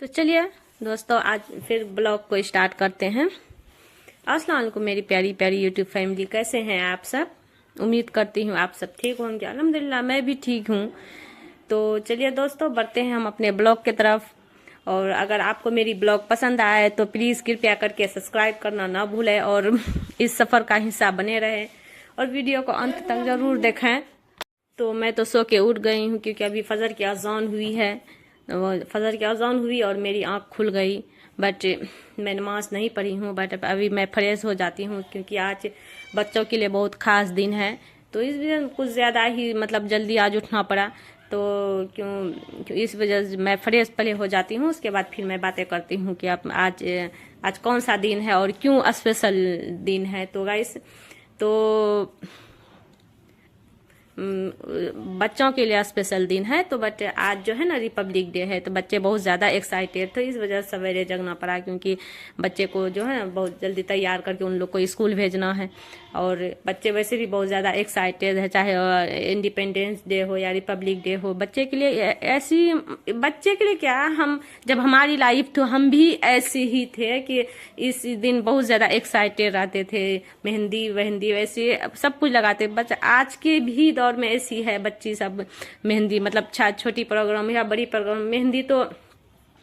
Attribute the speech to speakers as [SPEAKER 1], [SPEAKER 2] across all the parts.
[SPEAKER 1] तो चलिए दोस्तों, आज फिर ब्लॉग को स्टार्ट करते हैं। अस्सलाम वालेकुम मेरी प्यारी प्यारी यूट्यूब फैमिली, कैसे हैं आप सब? उम्मीद करती हूँ आप सब ठीक होंगे। अल्हम्दुलिल्लाह मैं भी ठीक हूँ। तो चलिए दोस्तों, बढ़ते हैं हम अपने ब्लॉग की तरफ। और अगर आपको मेरी ब्लॉग पसंद आए तो प्लीज़ कृपया करके सब्सक्राइब करना ना भूलें और इस सफ़र का हिस्सा बने रहें और वीडियो को अंत तक ज़रूर देखें। तो मैं तो सो के उठ गई हूँ क्योंकि अभी फजर की अजान हुई है। फजर की अजान हुई और मेरी आँख खुल गई, बट मैं नमाज नहीं पढ़ी हूँ। बट अभी मैं फ्रेश हो जाती हूँ क्योंकि आज बच्चों के लिए बहुत ख़ास दिन है। तो इस वजह कुछ ज़्यादा ही मतलब जल्दी आज उठना पड़ा। तो क्यों इस वजह से मैं फ्रेश पहले हो जाती हूँ, उसके बाद फिर मैं बातें करती हूँ कि आप आज कौन सा दिन है और क्यों स्पेशल दिन है। तो गाइस, तो बच्चों के लिए स्पेशल दिन है। तो बट आज जो है ना रिपब्लिक डे है, तो बच्चे बहुत ज़्यादा एक्साइटेड थे। इस वजह से सवेरे जगना पड़ा क्योंकि बच्चे को जो है ना बहुत जल्दी तैयार करके उन लोग को स्कूल भेजना है। और बच्चे वैसे भी बहुत ज़्यादा एक्साइटेड है, चाहे इंडिपेंडेंस डे हो या रिपब्लिक डे हो। बच्चे के लिए ऐसी, बच्चे के लिए क्या, हम जब हमारी लाइफ तो हम भी ऐसे ही थे कि इस दिन बहुत ज़्यादा एक्साइटेड रहते थे। मेहंदी वहंदी वैसे सब कुछ लगाते। बस आज के भी दौर में ऐसी है, बच्ची सब मेहंदी मतलब छोटी प्रोग्राम या बड़ी प्रोग्राम मेहंदी तो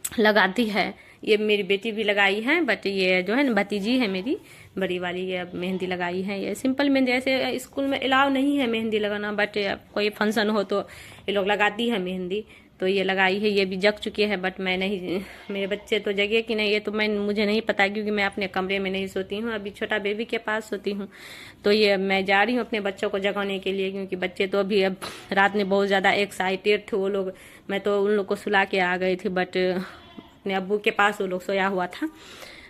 [SPEAKER 1] लगाती है। ये मेरी बेटी भी लगाई है, बट ये जो है ना भतीजी है मेरी बड़ी वाली, ये अब मेहंदी लगाई है। ये सिंपल मेहंदी, ऐसे स्कूल में अलाउ नहीं है मेहंदी लगाना, बट कोई फंक्शन हो तो ये लोग लगाती है मेहंदी। तो ये लगाई है, ये भी जग चुकी है, बट मैं नहीं, मेरे बच्चे तो जगे कि नहीं ये तो मुझे नहीं पता क्योंकि मैं अपने कमरे में नहीं सोती हूँ, अभी छोटा बेबी के पास सोती हूँ। तो ये मैं जा रही हूँ अपने बच्चों को जगाने के लिए क्योंकि बच्चे तो अभी अब रात में बहुत ज़्यादा एक्साइटेड थे वो लोग। मैं तो उन लोग को सुला के आ गई थी, बट अपने अब्बू के पास वो लोग सोया हुआ था।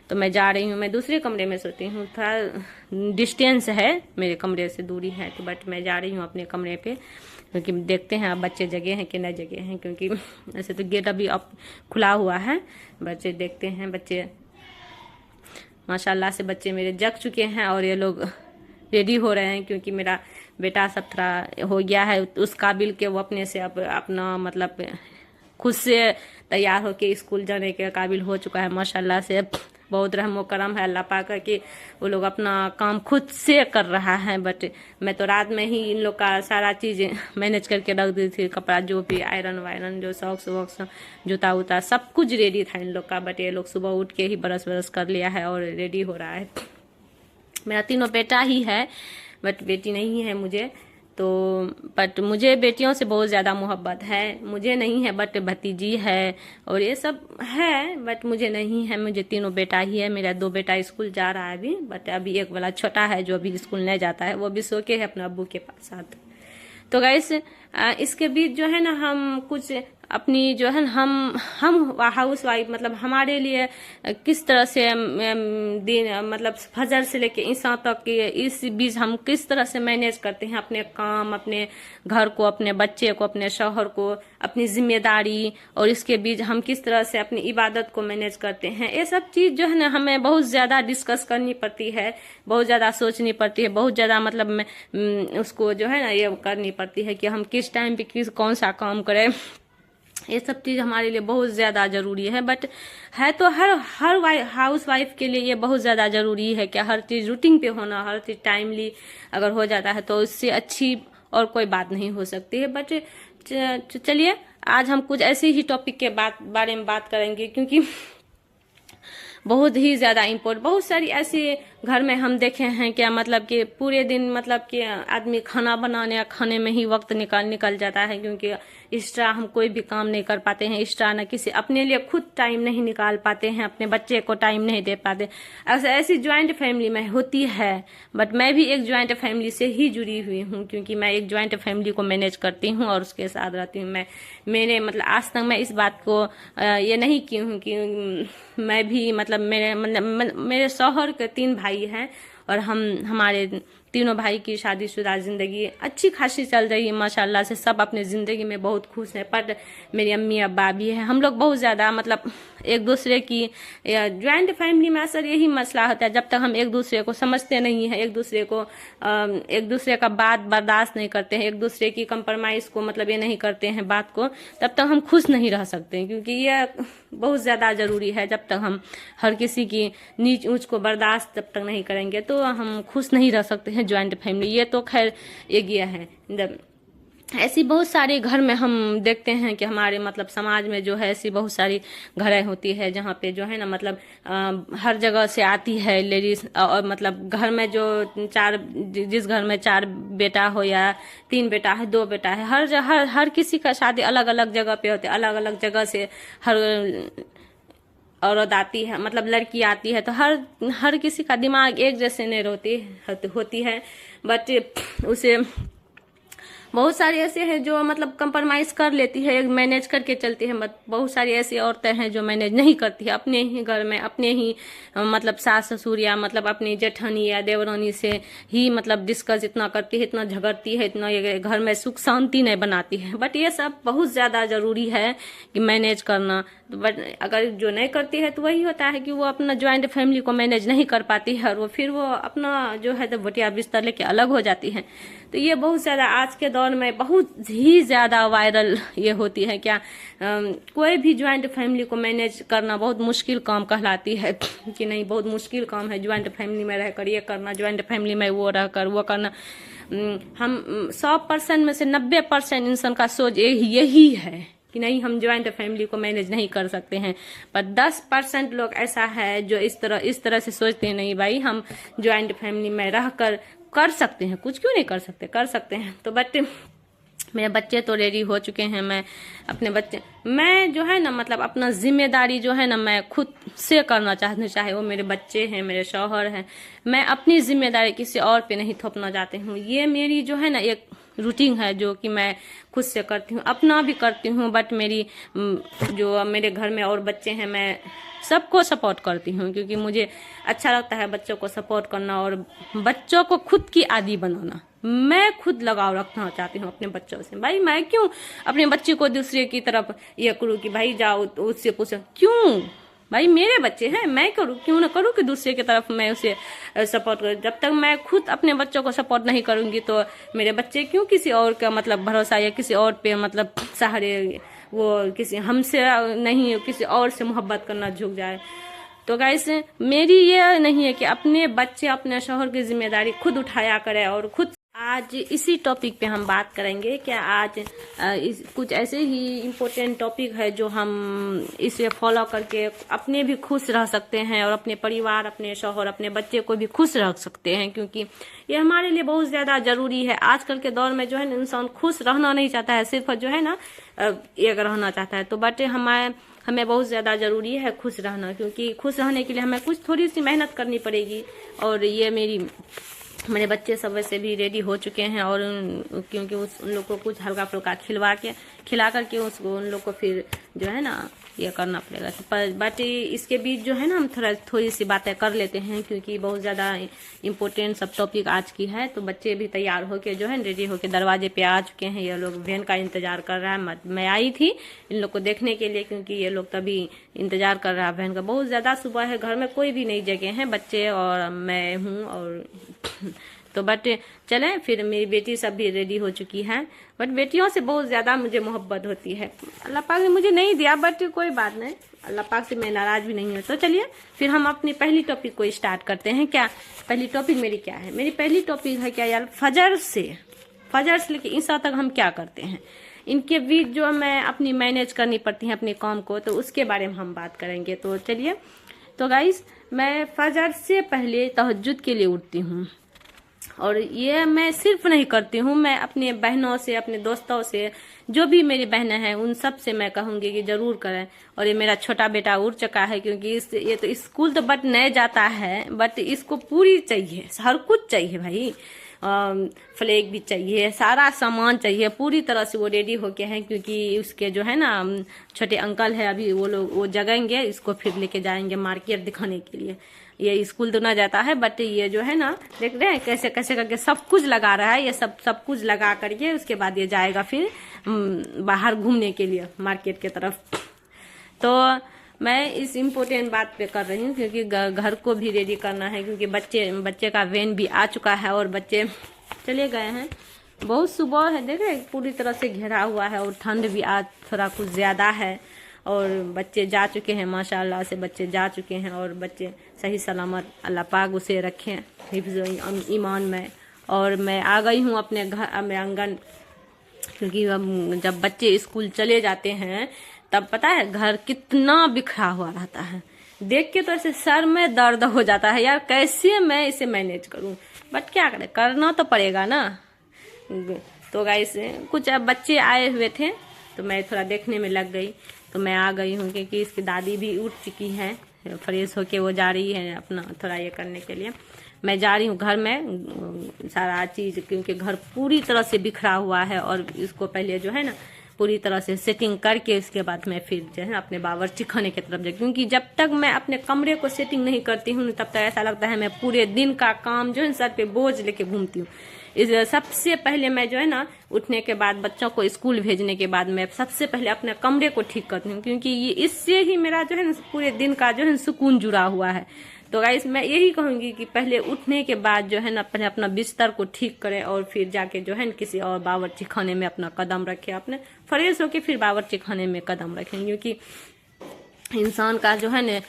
[SPEAKER 1] तो मैं जा रही हूँ, मैं दूसरे कमरे में सोती हूँ, थोड़ा डिस्टेंस है मेरे कमरे से, दूरी है। तो बट मैं जा रही हूँ अपने कमरे पे क्योंकि देखते हैं अब बच्चे जगे हैं कि नहीं जगे हैं, क्योंकि ऐसे तो गेट अभी अब खुला हुआ है। बच्चे देखते हैं, बच्चे माशाल्लाह से बच्चे मेरे जग चुके हैं और ये लोग रेडी हो रहे हैं क्योंकि मेरा बेटा सब थोड़ा हो गया है उस काबिल के वो अपने से अब अपना मतलब खुद से तैयार होके स्कूल जाने के काबिल हो चुका है माशाल्लाह से। बहुत रहम करम है अल्लाह पाक कि वो लोग अपना काम खुद से कर रहा है। बट मैं तो रात में ही इन लोग का सारा चीज़ मैनेज करके रख दी थी, कपड़ा जो भी आयरन वायरन जो सॉक्स वॉक्स जूता उता सब कुछ रेडी था इन लोग का। बट ये लोग सुबह उठ के ही ब्रश व्रश कर लिया है और रेडी हो रहा है। मेरा तीनों बेटा ही है, बट बेटी नहीं है मुझे। तो बट मुझे बेटियों से बहुत ज़्यादा मोहब्बत है, मुझे नहीं है बट भतीजी है और ये सब है, बट मुझे नहीं है। मुझे तीनों बेटा ही है। मेरा 2 बेटा स्कूल जा रहा है अभी, बट अभी एक वाला छोटा है जो अभी स्कूल नहीं जाता है, वो भी सो के है अपने अब्बू के पास साथ। तो गाइस, इसके बीच जो है ना हम कुछ अपनी जो है हम हाउस वाइफ मतलब हमारे लिए किस तरह से दिन मतलब फजर से लेके ईसा तक के इस बीच हम किस तरह से मैनेज करते हैं अपने काम, अपने घर को, अपने बच्चे को, अपने शौहर को, अपनी जिम्मेदारी, और इसके बीच हम किस तरह से अपनी इबादत को मैनेज करते हैं। ये सब चीज़ जो है ना हमें बहुत ज़्यादा डिस्कस करनी पड़ती है, बहुत ज़्यादा सोचनी पड़ती है, बहुत ज़्यादा मतलब उसको जो है ना ये करनी पड़ती है कि हम किस टाइम पे कौन सा काम करें। ये सब चीज़ हमारे लिए बहुत ज़्यादा ज़रूरी है। बट है तो हर हाउस वाइफ के लिए ये बहुत ज़्यादा ज़रूरी है कि हर चीज़ रूटीन पे होना, हर चीज़ टाइमली अगर हो जाता है तो उससे अच्छी और कोई बात नहीं हो सकती है। बट चलिए आज हम कुछ ऐसे ही टॉपिक के बारे में बात करेंगे क्योंकि बहुत ही ज़्यादा इम्पोर्टेंट। बहुत सारी ऐसे घर में हम देखे हैं क्या मतलब कि पूरे दिन मतलब कि आदमी खाना बनाने या खाने में ही वक्त निकल जाता है क्योंकि एक्स्ट्रा हम कोई भी काम नहीं कर पाते हैं, एक्स्ट्रा ना किसी अपने लिए खुद टाइम नहीं निकाल पाते हैं, अपने बच्चे को टाइम नहीं दे पाते। ऐसी ज्वाइंट फैमिली में होती है, बट मैं भी एक ज्वाइंट फैमिली से ही जुड़ी हुई हूँ क्योंकि मैं एक ज्वाइंट फैमिली को मैनेज करती हूँ और उसके साथ रहती हूँ। मेरे मतलब आज तक मैं इस बात को ये नहीं की हूँ कि मैं भी मतलब मेरे शौहर के 3 भाई हैं और हमारे तीनों भाई की शादीशुदा ज़िंदगी अच्छी खासी चल रही है माशाल्लाह से, सब अपने ज़िंदगी में बहुत खुश हैं। पर मेरी अम्मी अब्बा भी है, हम लोग बहुत ज़्यादा मतलब एक दूसरे की, ज्वाइंट फैमिली में असर यही मसला होता है, जब तक हम एक दूसरे को समझते नहीं हैं, एक दूसरे का बात बर्दाश्त नहीं करते हैं, एक दूसरे की कंप्रोमाइज़ को मतलब ये नहीं करते हैं बात को, तब तक हम खुश नहीं रह सकते हैं। क्योंकि ये बहुत ज़्यादा ज़रूरी है, जब तक हम हर किसी की नीच ऊंच को बर्दाश्त जब तक नहीं करेंगे तो हम खुश नहीं रह सकते हैं ज्वाइंट फैमिली। ये तो खैर एक ये है। ऐसी बहुत सारे घर में हम देखते हैं कि हमारे मतलब समाज में जो है ऐसी बहुत सारी घरें होती है जहाँ पे जो है ना मतलब हर जगह से आती है लेडीज, और मतलब घर में जो जिस घर में 4 बेटा हो या 3 बेटा है 2 बेटा है, हर किसी का शादी अलग अलग जगह पे होते, अलग अलग जगह से हर औरत आती है, मतलब लड़की आती है, तो हर किसी का दिमाग एक जैसे नहीं होती है। बट उसे बहुत सारे ऐसे हैं जो मतलब कंप्रोमाइज कर लेती है, मैनेज करके चलती है। बहुत सारी ऐसी औरतें हैं जो मैनेज नहीं करती है, अपने ही घर में अपने ही मतलब सास ससुर या मतलब अपनी जेठानी या देवरानी से ही मतलब डिस्कस इतना करती है, इतना झगड़ती है, इतना ये घर में सुख शांति नहीं बनाती है। बट ये सब बहुत ज़्यादा ज़रूरी है कि मैनेज करना। तो बट अगर जो नहीं करती है तो वही होता है कि वो अपना ज्वाइंट फैमिली को मैनेज नहीं कर पाती है, और फिर वो अपना जो है तो बटिया बिस्तर लेके अलग हो जाती है। तो ये बहुत ज़्यादा आज के दौर में बहुत ही ज़्यादा वायरल ये होती है क्या, कोई भी ज्वाइंट फैमिली को मैनेज करना बहुत मुश्किल काम कहलाती है कि नहीं, बहुत मुश्किल काम है ज्वाइंट फैमिली में रहकर ये करना, ज्वाइंट फैमिली में वो रहकर वो करना। हम 100% में से 90% इंसान का सोच यही है कि नहीं, हम ज्वाइंट फैमिली को मैनेज नहीं कर सकते हैं। पर 10% लोग ऐसा है जो इस तरह से सोचते हैं, नहीं भाई हम ज्वाइंट फैमिली में रहकर कर सकते हैं, कुछ क्यों नहीं कर सकते, कर सकते हैं। तो बट मेरे बच्चे तो रेडी हो चुके हैं, मैं जो है ना मतलब अपना जिम्मेदारी जो है ना मैं खुद से करना चाहती हूँ, चाहे वो मेरे बच्चे हैं, मेरे शौहर हैं, मैं अपनी जिम्मेदारी किसी और पे नहीं थोपना चाहती हूँ। ये मेरी जो है ना एक रूटीन है जो कि मैं खुद से करती हूँ, अपना भी करती हूँ। बट मेरी जो मेरे घर में और बच्चे हैं, मैं सबको सपोर्ट करती हूँ, क्योंकि मुझे अच्छा लगता है बच्चों को सपोर्ट करना और बच्चों को खुद की आदी बनाना। मैं खुद लगाव रखना चाहती हूँ अपने बच्चों से। भाई मैं क्यों अपने बच्चे को दूसरे की तरफ ये करूँ कि भाई जाओ उससे पूछो, क्यों भाई मेरे बच्चे हैं, मैं करूँ क्यों ना करूँ कि दूसरे की तरफ मैं उसे सपोर्ट करूँ। जब तक मैं खुद अपने बच्चों को सपोर्ट नहीं करूँगी तो मेरे बच्चे क्यों किसी और का मतलब भरोसा या किसी और पे मतलब सहारे, वो किसी हमसे नहीं किसी और से मोहब्बत करना झुक जाए। तो गाइस मेरी ये नहीं है कि अपने बच्चे अपने शौहर की जिम्मेदारी खुद उठाया करे और खुद। आज इसी टॉपिक पे हम बात करेंगे कि आज कुछ ऐसे ही इम्पोर्टेंट टॉपिक है जो हम इसे फॉलो करके अपने भी खुश रह सकते हैं और अपने परिवार, अपने शौहर, अपने बच्चे को भी खुश रख सकते हैं, क्योंकि ये हमारे लिए बहुत ज़्यादा ज़रूरी है। आजकल के दौर में जो है ना इंसान खुश रहना नहीं चाहता है, सिर्फ जो है ना एक रहना चाहता है। तो बट हमें बहुत ज़्यादा ज़रूरी है खुश रहना, क्योंकि खुश रहने के लिए हमें कुछ थोड़ी सी मेहनत करनी पड़ेगी। और ये मेरे बच्चे सब वैसे भी रेडी हो चुके हैं, और क्योंकि उन लोग को कुछ हल्का फुल्का खिला करके उन लोग को फिर जो है ना ये करना पड़ेगा। पर बट इसके बीच जो है ना हम थोड़ी सी बातें कर लेते हैं, क्योंकि बहुत ज़्यादा इम्पोर्टेंट सब टॉपिक आज की है। तो बच्चे भी तैयार होके जो है रेडी होके दरवाजे पे आ चुके हैं। ये लोग वैन का इंतजार कर रहा है। मैं आई थी इन लोग को देखने के लिए, क्योंकि ये लोग तभी इंतजार कर रहा है वैन का। बहुत ज़्यादा सुबह है, घर में कोई भी नहीं जगह है, बच्चे और मैं हूँ। और तो बट चलें, फिर मेरी बेटी सब भी रेडी हो चुकी है। बट बेटियों से बहुत ज़्यादा मुझे मोहब्बत होती है। अल्लाह पाक ने मुझे नहीं दिया, बट कोई बात नहीं, अल्लाह पाक से मैं नाराज़ भी नहीं हूँ। तो चलिए फिर हम अपनी पहली टॉपिक को स्टार्ट करते हैं। क्या पहली टॉपिक मेरी क्या है? मेरी पहली टॉपिक है क्या यार, फजर से लेके इंसा तक हम क्या करते हैं, इनके बीच जो मैं अपनी मैनेज करनी पड़ती है अपने काम को, तो उसके बारे में हम बात करेंगे। तो चलिए, तो गाइस मैं फजर से पहले तहज्जुद के लिए उठती हूँ, और ये मैं सिर्फ नहीं करती हूँ, मैं अपने बहनों से, अपने दोस्तों से, जो भी मेरी बहनें हैं उन सब से मैं कहूँगी कि जरूर करें। और ये मेरा छोटा बेटा उठ चुका है, क्योंकि ये तो स्कूल तो बट नहीं जाता है, बट इसको पूरी चाहिए, हर कुछ चाहिए भाई। फ्लैग भी चाहिए, सारा सामान चाहिए, पूरी तरह से वो रेडी होके हैं। क्योंकि उसके जो है ना छोटे अंकल है, अभी वो लोग वो जगेंगे, इसको फिर लेके जाएंगे मार्केट दिखाने के लिए। ये स्कूल तो ना जाता है, बट ये जो है ना देख रहे हैं कैसे कैसे करके सब कुछ लगा रहा है। ये सब कुछ लगा करके उसके बाद ये जाएगा फिर बाहर घूमने के लिए मार्केट की तरफ। तो मैं इस इम्पोर्टेंट बात पे कर रही हूँ क्योंकि घर को भी रेडी करना है, क्योंकि बच्चे का वैन भी आ चुका है और बच्चे चले गए हैं। बहुत सुबह है, देख रहे पूरी तरह से घेरा हुआ है और ठंड भी आज थोड़ा कुछ ज्यादा है और बच्चे जा चुके हैं, माशाल्लाह से बच्चे जा चुके हैं और बच्चे सही सलामत अल्लाह पाक उसे रखें हिफ्ज़ ईमान में। और मैं आ गई हूँ अपने घर में आंगन, क्योंकि जब बच्चे स्कूल चले जाते हैं तब पता है घर कितना बिखरा हुआ रहता है। देख के तो ऐसे सर में दर्द हो जाता है, यार कैसे मैं इसे मैनेज करूं, बट क्या करें, करना तो पड़ेगा ना। तो गाइस कुछ अब बच्चे आए हुए थे तो मैं थोड़ा देखने में लग गई, तो मैं आ गई हूँ क्योंकि इसकी दादी भी उठ चुकी है, फ्रेश होके वो जा रही है अपना थोड़ा ये करने के लिए। मैं जा रही हूँ घर में सारा चीज, क्योंकि घर पूरी तरह से बिखरा हुआ है और इसको पहले जो है ना पूरी तरह से सेटिंग करके उसके बाद मैं फिर जो है अपने बावर्ची खाने की तरफ जाऊँ। क्योंकि जब तक मैं अपने कमरे को सेटिंग नहीं करती हूँ तब तक ऐसा लगता है मैं पूरे दिन का काम जो है सर पे बोझ लेके घूमती हूँ। इस सबसे पहले मैं जो है ना उठने के बाद बच्चों को स्कूल भेजने के बाद मैं सबसे पहले अपने कमरे को ठीक करती हूँ, क्योंकि ये इससे ही मेरा जो है ना पूरे दिन का जो है सुकून जुड़ा हुआ है। तो गाइस मैं यही कहूंगी कि पहले उठने के बाद जो है ना पहले अपना बिस्तर को ठीक करें और फिर जाके जो है ना किसी और बावर्ची खाने में अपना कदम रखें, अपने फ्रेश होके फिर बावर्ची खाने में कदम रखें। क्योंकि इंसान का जो है ना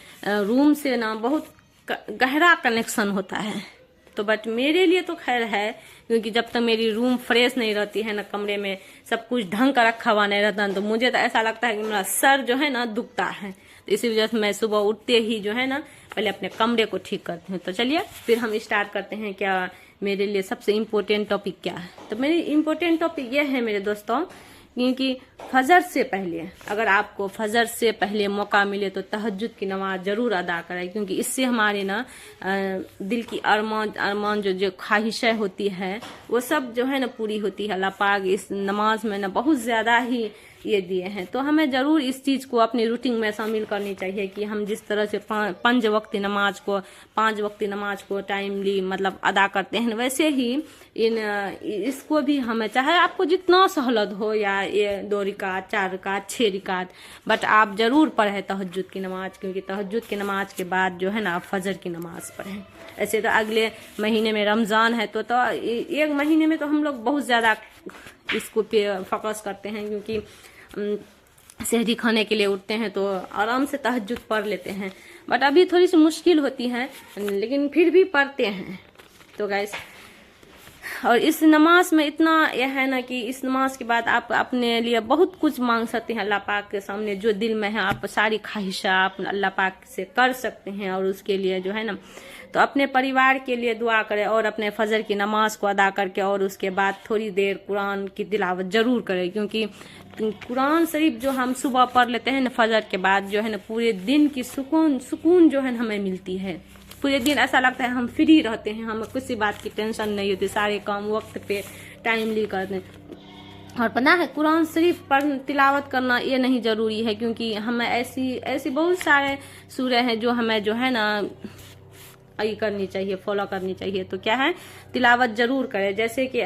[SPEAKER 1] रूम से ना बहुत गहरा कनेक्शन होता है। तो बट मेरे लिए तो खैर है, क्योंकि जब तक मेरी रूम फ्रेश नहीं रहती है ना, कमरे में सब कुछ ढंग का रखा हुआ नहीं रहता, तो मुझे तो ऐसा लगता है कि मेरा सर जो है ना दुखता है। तो इसी वजह से मैं सुबह उठते ही जो है ना पहले अपने कमरे को ठीक करती हूँ। तो चलिए फिर हम स्टार्ट करते हैं क्या मेरे लिए सबसे इम्पोर्टेंट टॉपिक क्या है। तो मेरी इम्पोर्टेंट टॉपिक यह है मेरे दोस्तों, क्योंकि फजर से पहले अगर आपको फजर से पहले मौका मिले तो तहज्जुद की नमाज जरूर अदा करें, क्योंकि इससे हमारे ना दिल की अरमान जो ख्वाहिशें होती है वो सब जो है ना पूरी होती है। अल्लाह पाक इस नमाज में ना बहुत ज्यादा ही ये दिए हैं, तो हमें जरूर इस चीज को अपनी रूटीन में शामिल करनी चाहिए कि हम जिस तरह से पांच वक्ती नमाज को टाइमली मतलब अदा करते हैं, वैसे ही इसको भी हमें चाहे आपको जितना सहूलत हो, या ये 2 रिकात 4 रिकात 6 रिकात, बट आप जरूर पढ़े तहज्जुद की नमाज, क्योंकि तहज्जुद की नमाज के बाद जो है ना आप फजर की नमाज पढ़ें। ऐसे तो अगले महीने में रमजान है, तो एक महीने में तो हम लोग बहुत ज्यादा इसको पे फोकस करते हैं, क्योंकि सहरी खाने के लिए उठते हैं तो आराम से तहज्जुद पढ़ लेते हैं, बट अभी थोड़ी सी मुश्किल होती है लेकिन फिर भी पढ़ते हैं। तो गाइस और इस नमाज में इतना यह है ना कि इस नमाज के बाद आप अपने लिए बहुत कुछ मांग सकते हैं अल्लाह पाक के सामने, जो दिल में है आप सारी ख्वाहिशा आप अल्लाह पाक से कर सकते हैं। और उसके लिए जो है ना तो अपने परिवार के लिए दुआ करें और अपने फजर की नमाज को अदा करके और उसके बाद थोड़ी देर कुरान की तिलावत जरूर करें, क्योंकि कुरान शरीफ जो हम सुबह पढ़ लेते हैं ना फजर के बाद जो है ना पूरे दिन की सुकून जो है हमें मिलती है। पूरे दिन ऐसा लगता है हम फ्री रहते हैं, हमें किसी बात की टेंशन नहीं होती, सारे काम वक्त पे टाइमली करते हैं। और पता है कुरान शरीफ पर तिलावत करना ये नहीं जरूरी है, क्योंकि हमें ऐसी बहुत सारे सूरे हैं जो हमें जो है ना ये करनी चाहिए, फॉलो करनी चाहिए। तो क्या है तिलावत जरूर करें, जैसे कि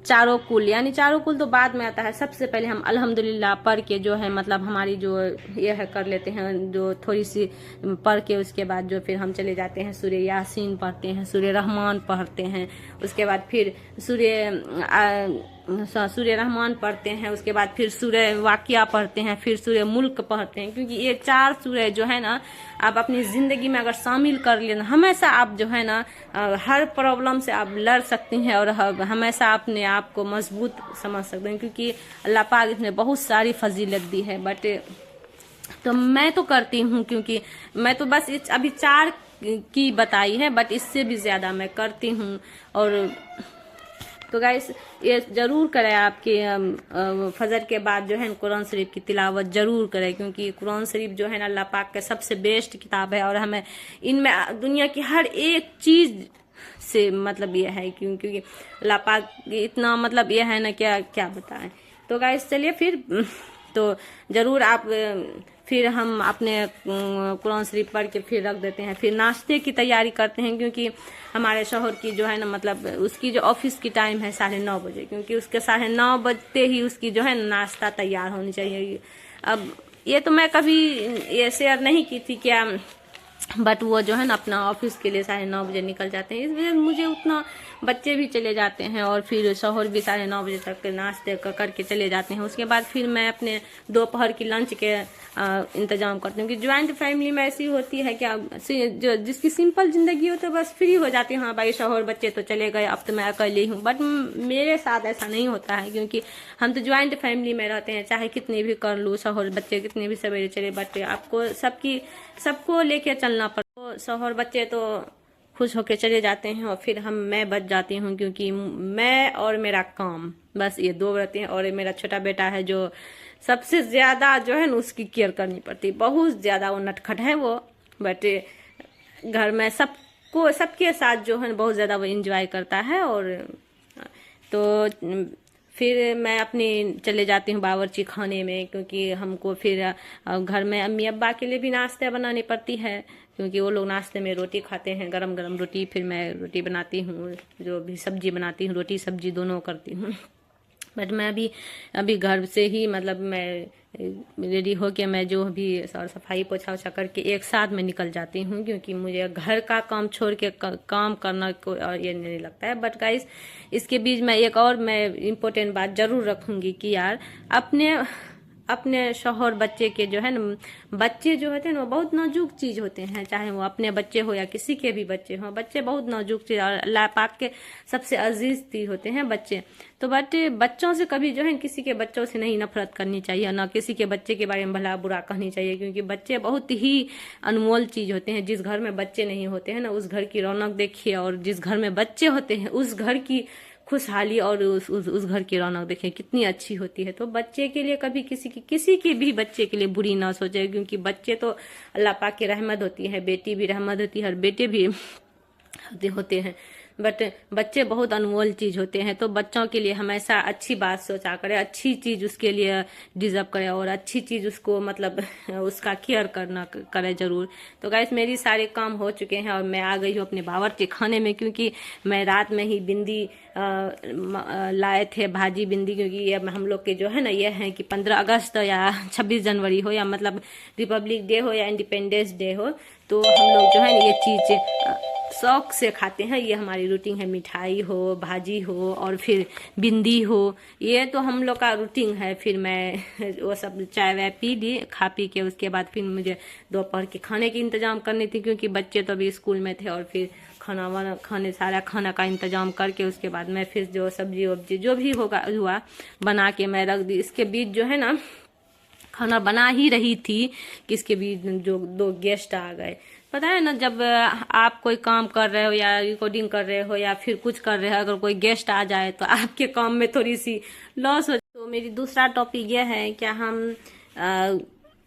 [SPEAKER 1] चारों कुल, यानी चारों कुल तो बाद में आता है, सबसे पहले हम अल्हम्दुलिल्लाह पढ़ के जो है मतलब हमारी जो ये है कर लेते हैं, जो थोड़ी सी पढ़ के उसके बाद जो फिर हम चले जाते हैं सूर्य यासीन पढ़ते हैं, सूर्य रहमान पढ़ते हैं, उसके बाद फिर सूर्य रहमान पढ़ते हैं, उसके बाद फिर सूर्य वाकिया पढ़ते हैं, फिर सूर्य मुल्क पढ़ते हैं। क्योंकि ये 4 सूर्य जो है ना आप अपनी जिंदगी में अगर शामिल कर लेना, हमेशा आप जो है ना हर प्रॉब्लम से आप लड़ सकते हैं और हमेशा अपने आप को मजबूत समझ सकते हैं, क्योंकि अल्लाह पाक इसने बहुत सारी फजीलत दी है। बट तो मैं तो करती हूँ, क्योंकि मैं तो बस अभी 4 की बताई है, बट इससे भी ज्यादा मैं करती हूँ। और तो गाइस ये जरूर करें आपके फजर के बाद जो है कुरान शरीफ की तिलावत जरूर करें, क्योंकि कुरान शरीफ जो है ना अल्लाह पाक का सबसे बेस्ट किताब है और हमें इनमें दुनिया की हर एक चीज से मतलब ये है, क्योंकि अल्लाह पाक इतना मतलब ये है ना, क्या क्या बताएं। तो गाइस चलिए फिर तो ज़रूर आप फिर हम अपने कुरान शरीफ पढ़ के फिर रख देते हैं, फिर नाश्ते की तैयारी करते हैं, क्योंकि हमारे शौहर की जो है ना मतलब उसकी जो ऑफिस की टाइम है 9:30 बजे, क्योंकि उसके 9:30 बजते ही उसकी जो है नाश्ता तैयार होनी चाहिए। अब ये तो मैं कभी ये शेयर नहीं की थी क्या, बट वो जो है ना अपना ऑफिस के लिए 9:30 बजे निकल जाते हैं, इस वजह से मुझे उतना, बच्चे भी चले जाते हैं और फिर शौहर भी 9:30 बजे तक नाश्ते करके चले जाते हैं। उसके बाद फिर मैं अपने दोपहर की लंच के इंतजाम करती हूँ, कि ज्वाइंट फैमिली में ऐसी होती है क्या, जो जिसकी सिंपल जिंदगी हो तो बस फ्री हो जाती है, हाँ भाई शौहर बच्चे तो चले गए, अब तो मैं अकेले हूँ। बट मेरे साथ ऐसा नहीं होता है, क्योंकि हम तो ज्वाइंट फैमिली में रहते हैं, चाहे कितनी भी कर लूँ, शौहर बच्चे कितने भी सवेरे चले, बट आपको सबको लेके चलना पड़ता। तो शौहर बच्चे तो खुश होके चले जाते हैं और फिर मैं बच जाती हूँ, क्योंकि मैं और मेरा काम बस ये दो रहते हैं। और मेरा छोटा बेटा है जो सबसे ज्यादा जो है ना उसकी केयर करनी पड़ती, बहुत ज्यादा वो नटखट है वो, बट घर में सबके साथ जो है बहुत ज्यादा वो इंजॉय करता है। और तो फिर मैं अपनी चले जाती हूँ बावर्ची खाने में, क्योंकि हमको फिर घर में अम्मी अब्बा के लिए भी नाश्ता बनानी पड़ती है, क्योंकि वो लोग नाश्ते में रोटी खाते हैं, गरम गरम रोटी। फिर मैं रोटी बनाती हूँ, जो भी सब्जी बनाती हूँ, रोटी सब्जी दोनों करती हूँ। बट मैं अभी घर से ही मतलब मैं रेडी होके मैं जो भी और सफाई पोछा ओछा करके एक साथ में निकल जाती हूँ, क्योंकि मुझे घर का काम छोड़ के काम करना को ये नहीं लगता है। बट गाइस इसके बीच में एक और मैं इम्पोर्टेंट बात जरूर रखूंगी कि यार अपने शौहर बच्चे के जो है ना, बच्चे जो होते हैं ना वो बहुत नाजुक चीज होते हैं, चाहे वो अपने बच्चे हो या किसी के भी बच्चे हो, बच्चे बहुत नाजुक चीज और अल्लाह पाक के सबसे अजीज चीज होते हैं बच्चे। तो बच्चों से कभी जो है किसी के बच्चों से नहीं नफरत करनी चाहिए, ना किसी के बच्चे के बारे में भला बुरा कहनी चाहिए, क्योंकि बच्चे बहुत ही अनमोल चीज होते हैं। जिस घर में बच्चे नहीं होते हैं ना उस घर की रौनक देखिए, और जिस घर में बच्चे होते हैं उस घर की खुशहाली और उस घर की रौनक देखें कितनी अच्छी होती है। तो बच्चे के लिए कभी किसी के भी बच्चे के लिए बुरी ना सोचे, क्योंकि बच्चे तो अल्लाह पाक की रहमत होती है, बेटी भी रहमत होती है और बेटे भी होते हैं, बट बच्चे बहुत अनमोल चीज होते हैं। तो बच्चों के लिए हमेशा अच्छी बात सोचा करे, अच्छी चीज उसके लिए डिजर्व करे और अच्छी चीज उसको मतलब उसका केयर करना करे जरूर। तो गाइस मेरी सारे काम हो चुके हैं और मैं आ गई हूँ अपने बावर्ची खाने में, क्योंकि मैं रात में ही बिंदी लाए थे, भाजी बिंदी, क्योंकि ये हम लोग के जो है ना ये है कि 15 अगस्त या 26 जनवरी हो या मतलब रिपब्लिक डे हो या इंडिपेंडेंस डे हो, तो हम लोग जो है ना ये चीज शौक से खाते हैं। ये हमारी रूटीन है, मिठाई हो, भाजी हो और फिर बिंदी हो, ये तो हम लोग का रूटीन है। फिर मैं वो सब चाय वाय पी ली, खा पी के उसके बाद फिर मुझे दोपहर के खाने की इंतजाम करनी थी, क्योंकि बच्चे तो अभी स्कूल में थे। और फिर सारा खाना का इंतजाम करके उसके बाद मैं फिर जो सब्जी वब्जी जो भी हुआ बना के मैं रख दी। इसके बीच जो है ना खाना बना ही रही थी कि इसके बीच जो 2 गेस्ट आ गए। पता है ना, जब आप कोई काम कर रहे हो या रिकॉर्डिंग कर रहे हो या फिर कुछ कर रहे हो, अगर कोई गेस्ट आ जाए तो आपके काम में थोड़ी सी लॉस हो। तो मेरी दूसरा टॉपिक यह है कि हम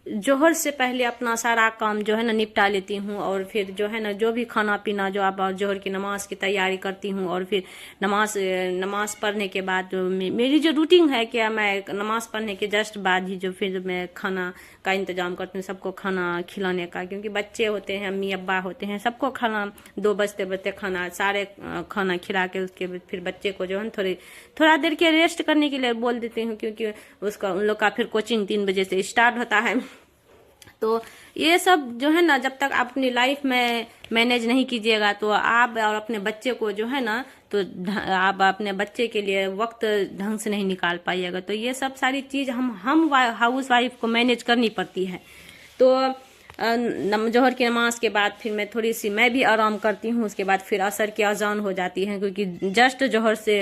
[SPEAKER 1] जोहर से पहले अपना सारा काम जो है ना निपटा लेती हूँ, और फिर जो है ना जो भी खाना पीना जो आप जोहर की नमाज की तैयारी करती हूँ, और फिर नमाज पढ़ने के बाद मेरी जो रूटीन है कि मैं नमाज पढ़ने के जस्ट बाद ही जो फिर मैं खाना का इंतजाम करती हूँ, सबको खाना खिलाने का, क्योंकि बच्चे होते हैं, अम्मी अब्बा होते हैं, सबको खाना 2 बजते खाना सारे खाना खिला के उसके फिर बच्चे को जो है थोड़ा देर के रेस्ट करने के लिए बोल देती हूँ, क्योंकि उन लोग का फिर कोचिंग 3 बजे से स्टार्ट होता है। तो ये सब जो है ना जब तक आप अपनी लाइफ में मैनेज नहीं कीजिएगा तो आप और अपने बच्चे को जो है ना तो आप अपने बच्चे के लिए वक्त ढंग से नहीं निकाल पाइएगा। तो ये सब सारी चीज हम हाउस वाइफ को मैनेज करनी पड़ती है। तो जोहर की नमाज के बाद फिर मैं भी आराम करती हूँ। उसके बाद फिर असर की अजान हो जाती है, क्योंकि जस्ट जोहर से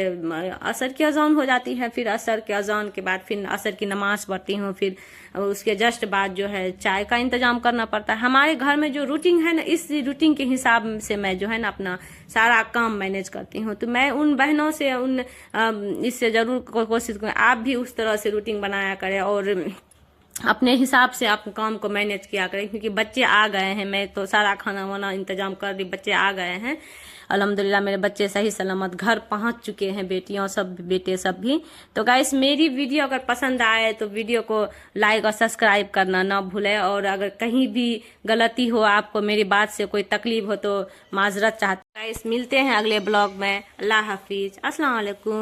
[SPEAKER 1] असर की अजान हो जाती है। फिर असर के अजान के बाद फिर असर की नमाज पढ़ती हूँ। फिर उसके जस्ट बाद जो है चाय का इंतजाम करना पड़ता है। हमारे घर में जो रूटीन है ना, इस रूटीन के हिसाब से मैं जो है ना अपना सारा काम मैनेज करती हूँ। तो मैं उन बहनों से इससे जरूर कोशिश करूँ आप भी उस तरह से रूटीन बनाया करें और अपने हिसाब से आप काम को मैनेज किया करें, क्योंकि बच्चे आ गए हैं। मैं तो सारा खाना वाना इंतजाम कर दी, बच्चे आ गए हैं। अल्हम्दुलिल्लाह मेरे बच्चे सही सलामत घर पहुंच चुके हैं, बेटियां सब, बेटे सब भी। तो गाइस मेरी वीडियो अगर पसंद आए तो वीडियो को लाइक और सब्सक्राइब करना ना भूलें, और अगर कहीं भी गलती हो, आपको मेरी बात से कोई तकलीफ हो तो माजरत चाहते। गाइस मिलते हैं अगले ब्लॉग में। अल्लाह हाफिज, अस्सलाम वालेकुम।